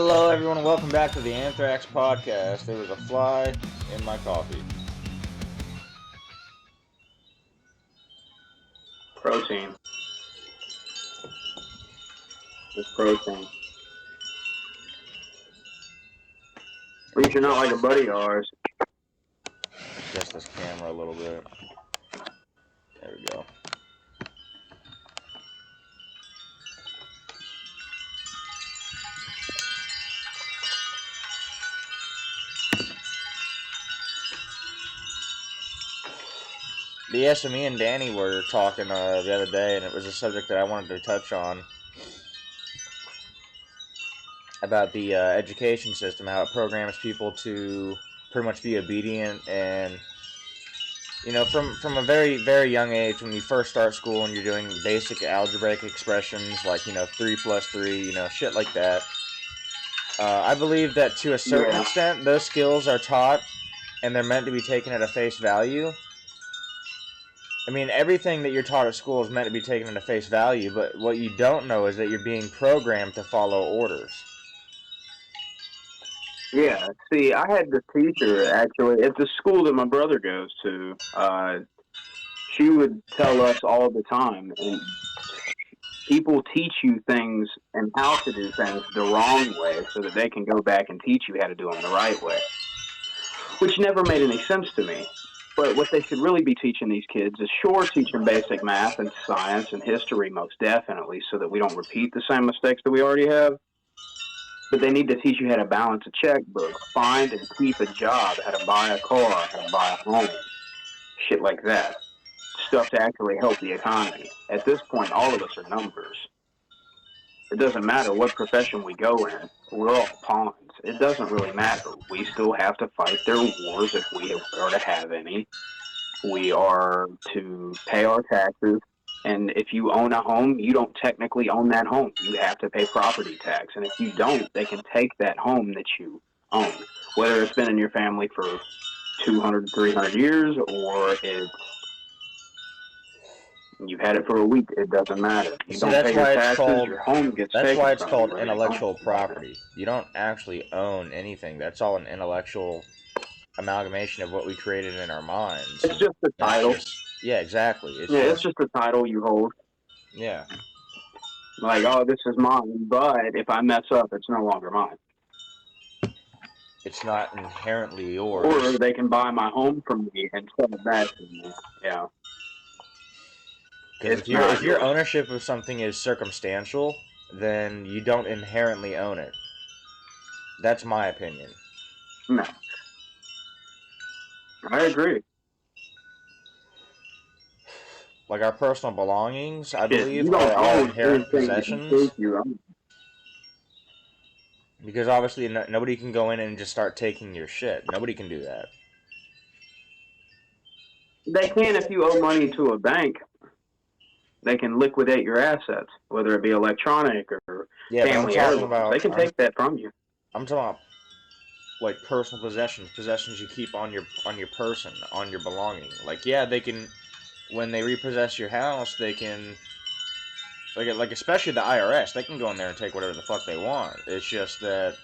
Hello, everyone, and welcome back to the Anthrax podcast. There was a fly in my coffee. Protein. It's protein. At least you're not like a buddy of ours. Adjust this camera a little bit. There we go. But yeah, so me and Danny were talking the other day, and it was a subject that I wanted to touch on about the education system, how it programs people to pretty much be obedient, and you know, from a very, very young age, when you first start school and you're doing basic algebraic expressions like, 3 plus 3, shit like that. I believe that to a certain extent, those skills are taught and they're meant to be taken at a face value. I mean, everything that you're taught at school is meant to be taken at a face value, but what you don't know is that you're being programmed to follow orders. Yeah, see, I had this teacher, actually, at the school that my brother goes to. She would tell us all the time, and people teach you things and how to do things the wrong way so that they can go back and teach you how to do them the right way, which never made any sense to me. But what they should really be teaching these kids is sure teaching basic math and science and history, most definitely, so that we don't repeat the same mistakes that we already have. But they need to teach you how to balance a checkbook, find and keep a job, how to buy a car, how to buy a home, shit like that. Stuff to actually help the economy. At this point, all of us are numbers. It doesn't matter what profession we go in. We're all pawns. It doesn't really matter. We still have to fight their wars if we are to have any. We are to pay our taxes. And if you own a home, you don't technically own that home. You have to pay property tax. And if you don't, they can take that home that you own, whether it's been in your family for 200, 300 years, or you've had it for a week. It doesn't matter. You don't pay your taxes, your home gets taken. That's why it's called intellectual property. You don't actually own anything. That's all an intellectual amalgamation of what we created in our minds. It's just a title. Yeah, exactly. It's just a title you hold. Yeah. Like, oh, this is mine, but if I mess up, it's no longer mine. It's not inherently yours. Or they can buy my home from me and sell it back to me. Yeah. Because if your ownership of something is circumstantial, then you don't inherently own it. That's my opinion. No. I agree. Like our personal belongings, I believe, are all inherent possessions. Because obviously nobody can go in and just start taking your shit. Nobody can do that. They can if you owe money to a bank. They can liquidate your assets, whether it be electronic or family heirlooms. They can take that from you. I'm talking about like personal possessions you keep on your person, on your belonging. Like, yeah, they can, when they repossess your house, they can, like especially the IRS, they can go in there and take whatever the fuck they want. It's just that,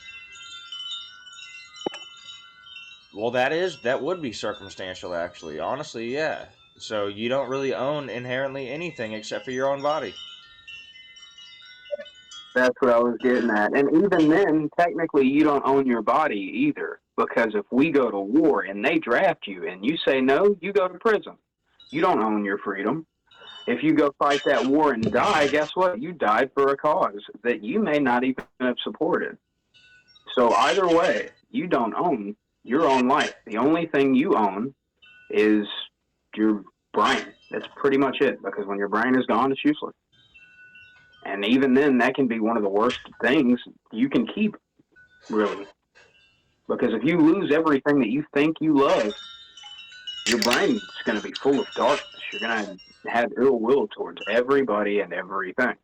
well, that would be circumstantial, actually. Honestly, yeah. So you don't really own inherently anything except for your own body. That's what I was getting at. And even then, technically, you don't own your body either. Because if we go to war and they draft you and you say no, you go to prison. You don't own your freedom. If you go fight that war and die, guess what? You died for a cause that you may not even have supported. So either way, you don't own your own life. The only thing you own is your brain. That's pretty much it. Because when your brain is gone, it's useless. And even then, that can be one of the worst things you can keep, really. Because if you lose everything that you think you love, your brain's going to be full of darkness. You're going to have ill will towards everybody and everything.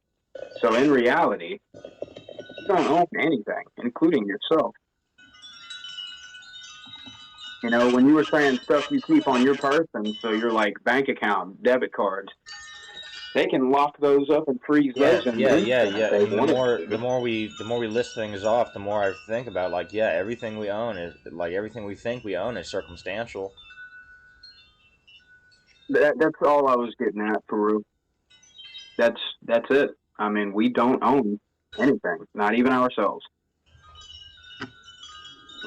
So in reality, you don't own anything, including yourself. You know, when you were saying stuff you keep on your person, so you're like bank account, debit cards, They can lock those up and freeze those and move them if they And wanted the to. more we list things off, the more I think about like, yeah, everything we own is like everything we think we own is circumstantial. That's all I was getting at, Peru. That's it. I mean, we don't own anything, not even ourselves.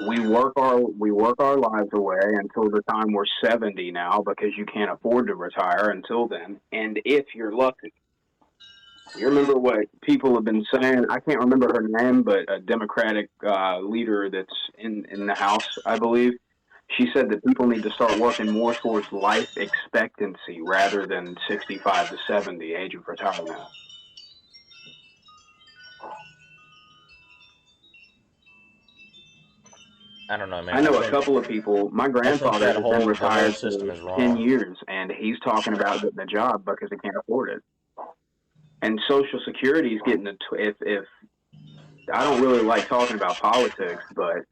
We work our lives away until the time we're 70 now because you can't afford to retire until then. And if you're lucky, you remember what people have been saying. I can't remember her name, but a Democratic leader that's in the House, I believe. She said that people need to start working more towards life expectancy rather than 65 to 70 age of retirement. I don't know, man. I know a couple of people. My I think grandfather that has been whole the whole retired system for is 10 wrong. years, and he's talking about getting a job because he can't afford it. And Social Security is getting if I don't really like talking about politics, but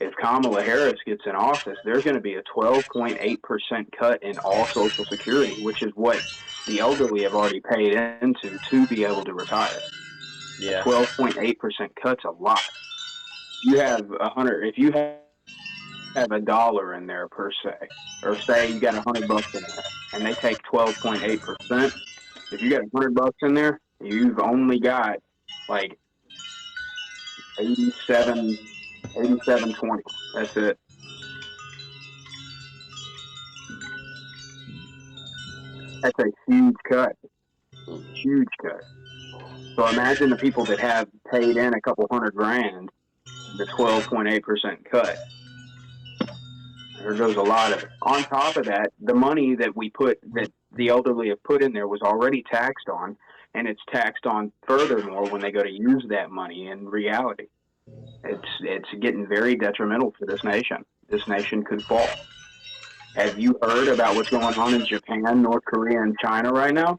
if Kamala Harris gets in office, there's going to be a 12.8% cut in all Social Security, which is what the elderly have already paid into to be able to retire. Yeah. A 12.8% cut's a lot. You have if you have $1 in there per se, or say you got $100 in there, and they take 12.8%. If you got $100 in there, you've only got like 87.20. That's it. That's a huge cut. Huge cut. So imagine the people that have paid in a couple $100,000, the 12.8% cut. There goes a lot of it. On top of that, the money that the elderly have put in there was already taxed on, and it's taxed on furthermore when they go to use that money in reality. It's getting very detrimental for this nation. This nation could fall. Have you heard about what's going on in Japan, North Korea, and China right now?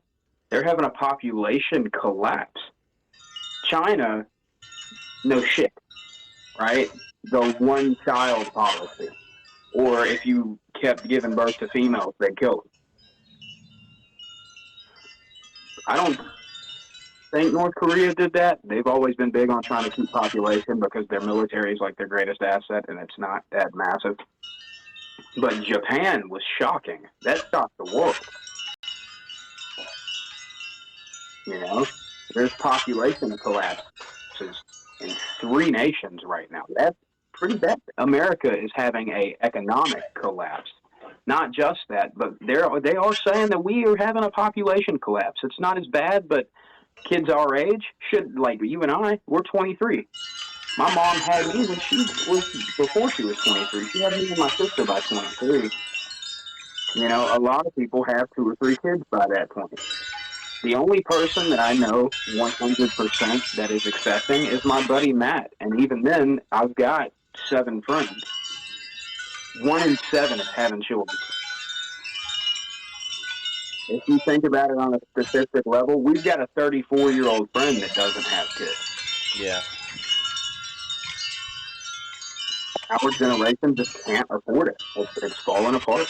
They're having a population collapse. China, no shit, right? The one-child policy. Or if you kept giving birth to females, they'd kill them. I don't think North Korea did that. They've always been big on trying to keep population because their military is like their greatest asset, and it's not that massive. But Japan was shocking. That shocked the world. You know, there's population collapses in 3 nations right now. That's pretty bad. America is having a economic collapse. Not just that, but they are saying that we are having a population collapse. It's not as bad, but kids our age should, like you and I, we're 23. My mom had me when before she was 23. She had me and my sister by 23. You know, a lot of people have 2 or 3 kids by that point. The only person that I know 100% that is accepting is my buddy Matt. And even then, I've got 7 friends. 1 in 7 is having children. If you think about it on a statistic level, we've got a 34-year-old friend that doesn't have kids. Yeah. Our generation just can't afford it. It's falling apart.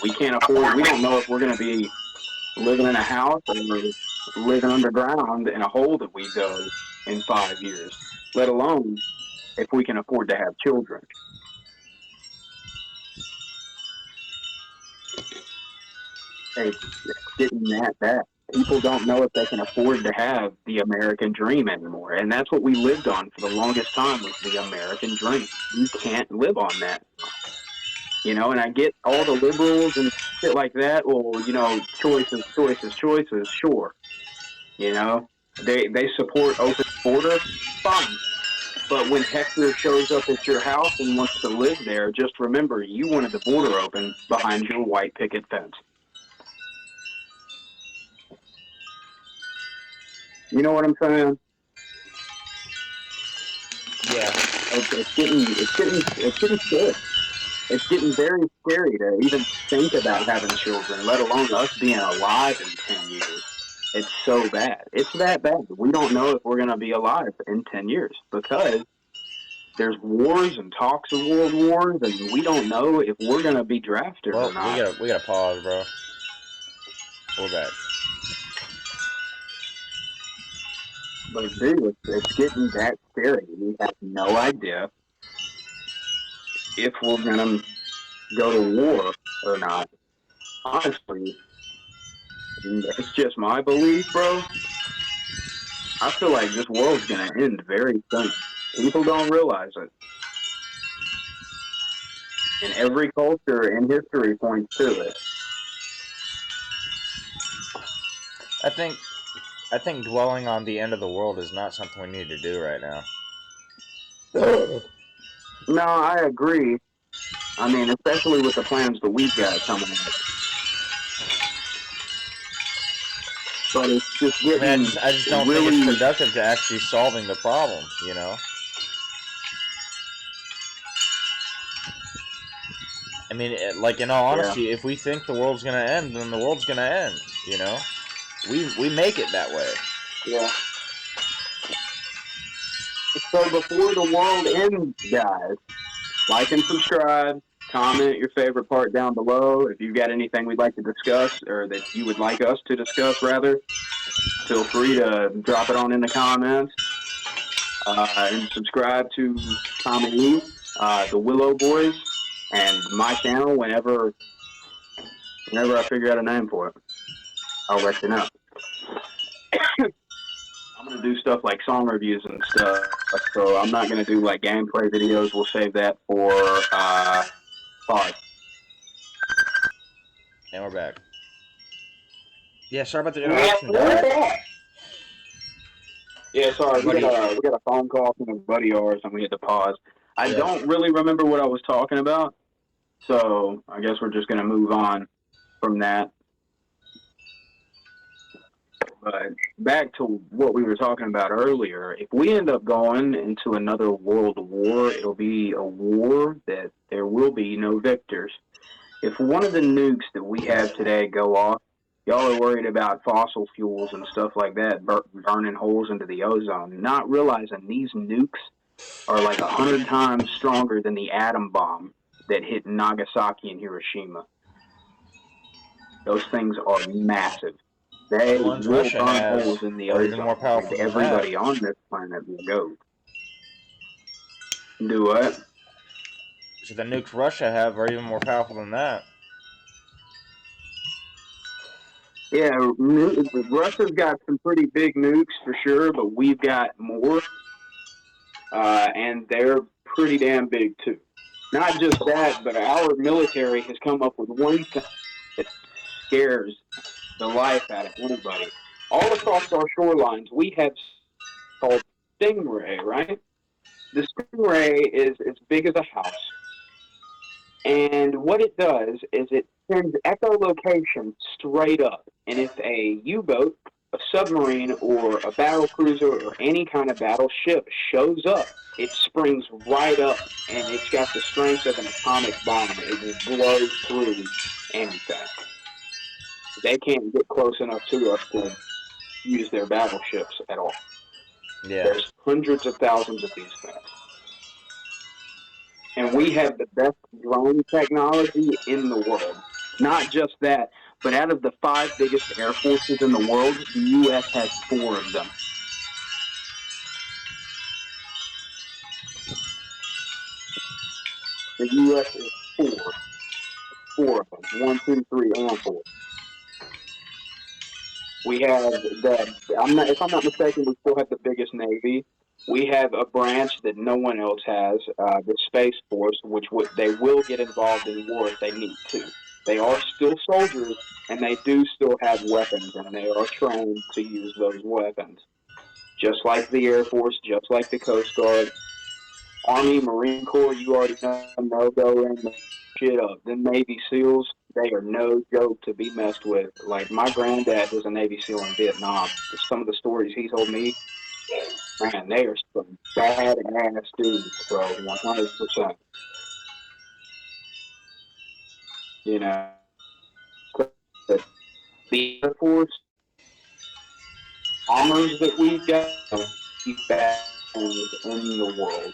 We can't afford. We don't know if we're going to be living in a house or living underground in a hole that we dug in 5 years, let alone if we can afford to have children. It's getting that bad. People don't know if they can afford to have the American dream anymore. And that's what we lived on for the longest time, was the American dream. You can't live on that. You know, and I get all the liberals and shit like that. Well, you know, choices, sure. You know, they support open border, fine. But when Hector shows up at your house and wants to live there, just remember you wanted the border open behind your white picket fence. You know what I'm saying? Yeah. It's getting scary. It's getting very scary to even think about having children, let alone us being alive in 10 years. It's so bad. It's that bad. We don't know if we're going to be alive in 10 years because there's wars and talks of world wars, and we don't know if we're going to be drafted or not. We gotta pause, bro. We're back. But dude, it's getting that scary. We have no idea if we're gonna go to war or not. Honestly, it's just my belief, bro. I feel like this world's gonna end very soon. People don't realize it, and every culture in history points to it. I think I think dwelling on the end of the world is not something we need to do right now. No, I agree. I mean, especially with the plans that we've got coming up. But it's just I mean, getting I just don't think really. it's productive to actually solving the problem. You know. I mean, like in all Yeah. honesty, if we think the world's gonna end, then the world's gonna end. You know, we make it that way. Yeah. So before the world ends, guys, like and subscribe. Comment your favorite part down below. If you've got anything we'd like to discuss, or that you would like us to discuss, rather, feel free to drop it on in the comments. And subscribe to Tommy, the Willow Boys, and my channel whenever I figure out a name for it. I'll let you know. I'm gonna do stuff like song reviews and stuff, so I'm not gonna do like gameplay videos. We'll save that for pause. And we're back. Yeah, sorry about the interruption, guys. Yeah, sorry, we got a phone call from a buddy of ours, and we had to pause. I don't really remember what I was talking about, so I guess we're just gonna move on from that. But back to what we were talking about earlier, if we end up going into another world war, it'll be a war that there will be no victors. If one of the nukes that we have today go off, y'all are worried about fossil fuels and stuff like that burning holes into the ozone, not realizing these nukes are like 100 times stronger than the atom bomb that hit Nagasaki and Hiroshima. Those things are massive. They will burn holes in the ozone, more powerful and everybody on this planet will go. Do what? So the nukes Russia have are even more powerful than that. Yeah, Russia's got some pretty big nukes for sure, but we've got more, and they're pretty damn big too. Not just that, but our military has come up with one thing that scares the life out of anybody. All across our shorelines, we have called Stingray, right? The Stingray is as big as a house. And what it does is it sends echolocation straight up. And if a U-boat, a submarine, or a battle cruiser, or any kind of battleship shows up, it springs right up, and it's got the strength of an atomic bomb. It will blow through anything. They can't get close enough to us to use their battleships at all. Yeah. There's hundreds of thousands of these things. And we have the best drone technology in the world. Not just that, but out of the 5 biggest air forces in the world, the U.S. has 4 of them. The U.S. is 4. 4 of them. 1, 2, 3, and 4. We have if I'm not mistaken, we still have the biggest Navy. We have a branch that no one else has, the Space Force, which they will get involved in war if they need to. They are still soldiers, and they do still have weapons, and they are trained to use those weapons. Just like the Air Force, just like the Coast Guard. Army, Marine Corps, you already know, go in the shit up. The Navy SEALs, they are no joke to be messed with. Like, my granddad was a Navy SEAL in Vietnam. Some of the stories he told me, man, they are some badass dudes, bro, 100%. You know, the Air Force bombers that we've got, the fastest in the world.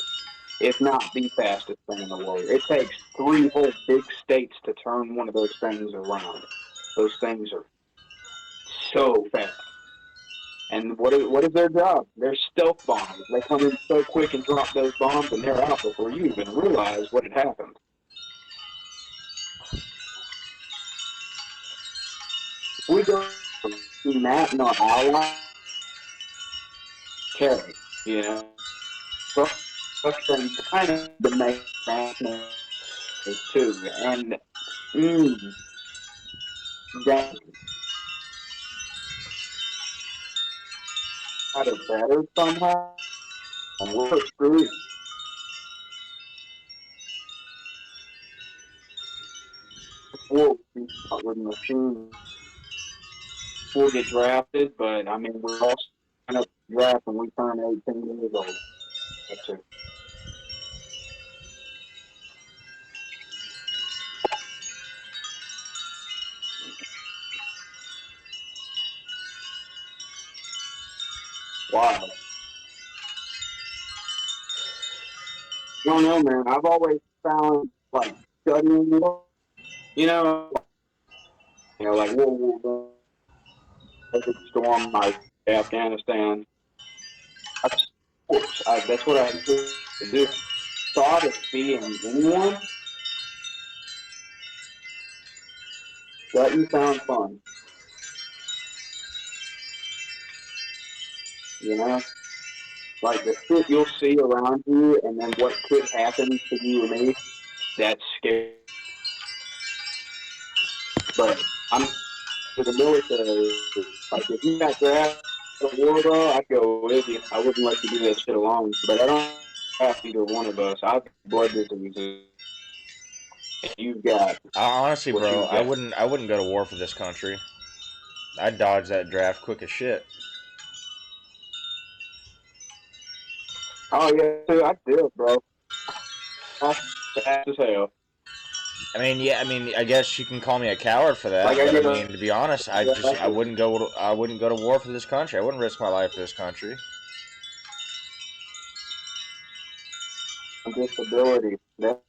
If not the fastest thing in the world. It takes 3 whole big states to turn one of those things around. Those things are so fast. And what is their job? They're stealth bombers. They come in so quick and drop those bombs, and they're out before you even realize what had happened. If we go to that and our ally carry, you know, frustrating kind of the make national too, and that got it better somehow. We're screwed. We'll be with machines. We'll get drafted, but I mean, we're also kind of draft when we turn 18 years old. That's it. Wow. I don't know, man. I've always found like studying, you know, like World War One, Desert Storm, like Afghanistan. Sports. That's what I do. Thought of being anyone doesn't sound fun. You know, like the shit you'll see around you, and then what could happen to you or me. That's scary. But I'm to the military. Like if you got drafted to war, bro, I'd go with you. I wouldn't let you do that shit alone. But I don't have either one of us. I've got blood diseases. You've got Honestly, what bro, you've got. I wouldn't go to war for this country. I'd dodge that draft quick as shit. Oh yeah, dude, I do, bro. Fast as hell. I mean, I guess you can call me a coward for that, Like I but I get mean, to be honest, I wouldn't go to war for this country. I wouldn't risk my life for this country. disability. That's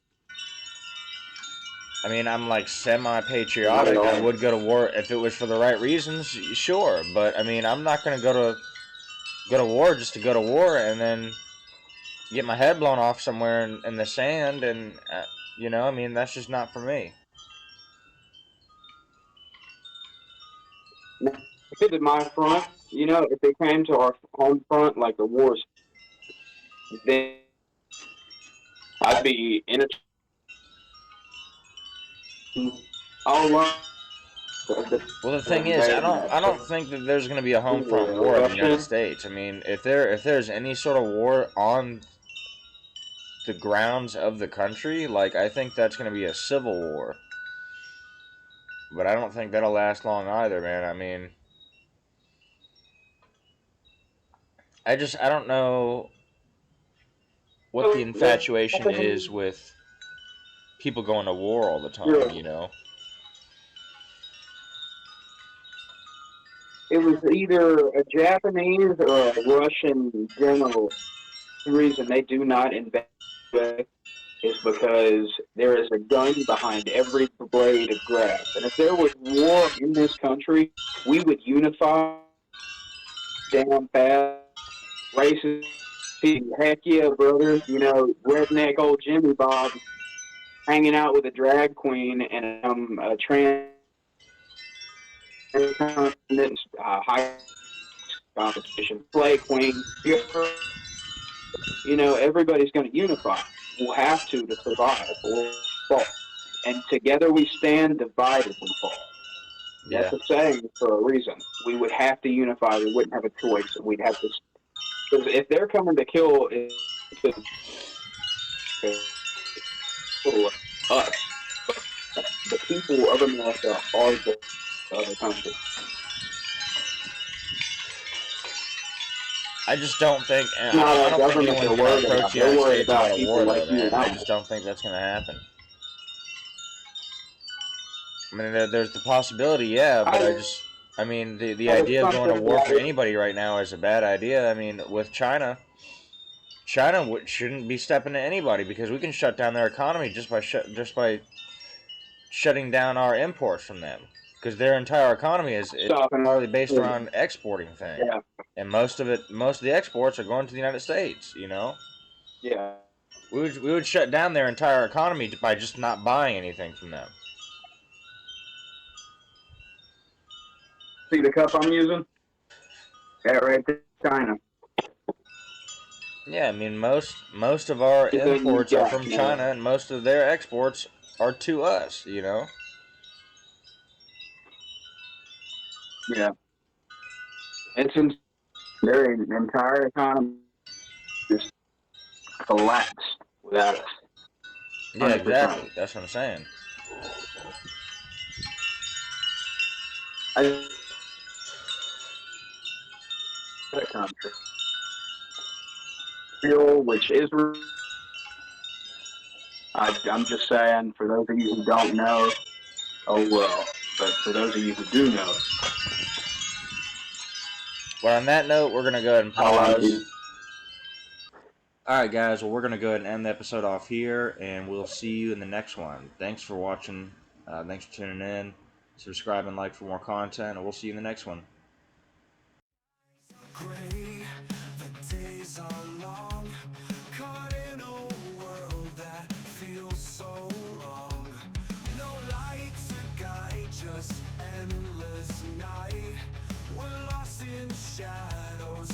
I mean, I'm like not at semi-patriotic. I all. would go to war if it was for the right reasons, sure. But I mean, I'm not gonna go to war just to go to war and then get my head blown off somewhere in the sand. And I mean, that's just not for me. If it's my front, if they came to our home front like the wars, then I'd be in a. I'll learn the Well, the thing is, invading that. I don't So think that there's going to be a home front war in the United eruption. States. I mean, if there's any sort of war on the grounds of the country, like I think that's going to be a civil war. But I don't think that'll last long either, man. I mean, I don't know what the infatuation is with people going to war all the time, you know. It was either a Japanese or a Russian general. The reason they do not invade is because there is a gun behind every blade of grass. And if there was war in this country, we would unify damn fast. Races, heck yeah, brother. Redneck old Jimmy Bob hanging out with a drag queen and a trans high competition play queen. Everybody's going to unify. We'll have to survive or fall. And together we stand, divided we fall. That's Yeah. a saying for a reason. We would have to unify. We wouldn't have a choice. We'd have to. Because if they're coming to kill us, the people of America are the other country. I just don't think. Not I our don't think government anyone's they're gonna worried approach about. the They're United worried States and go about to people war, like though, you and man. I I. just don't think that's gonna happen. I mean, there's the possibility, yeah, but I mean, the idea of going to Something war for like anybody right now is a bad idea. I mean, with China, China shouldn't be stepping to anybody because we can shut down their economy just by shutting down our imports from them. because their entire economy is Stuff and partly based around exporting things, yeah, and most of the exports are going to the United States. yeah. We would shut down their entire economy by just not buying anything from them. See the cup I'm using? That right there, China. Yeah, I mean most of our Everything you imports are got, from man. China, and most of their exports are to us. Yeah, it's in their entire economy just collapsed without us. Yeah, 100%. exactly. That's what I'm saying. I a country, fuel, which is. I'm just saying, for those of you who don't know, oh well. But for those of you who do know, Well, on that note, we're gonna go ahead and I'll pause. All right, guys. Well, we're gonna go ahead and end the episode off here, and we'll see you in the next one. Thanks for watching. Thanks for tuning in. Subscribe and like for more content, and we'll see you in the next one. Gray, the days are long, caught in a world that feels so wrong. No light to guide, just endless night. We're lost in shadows.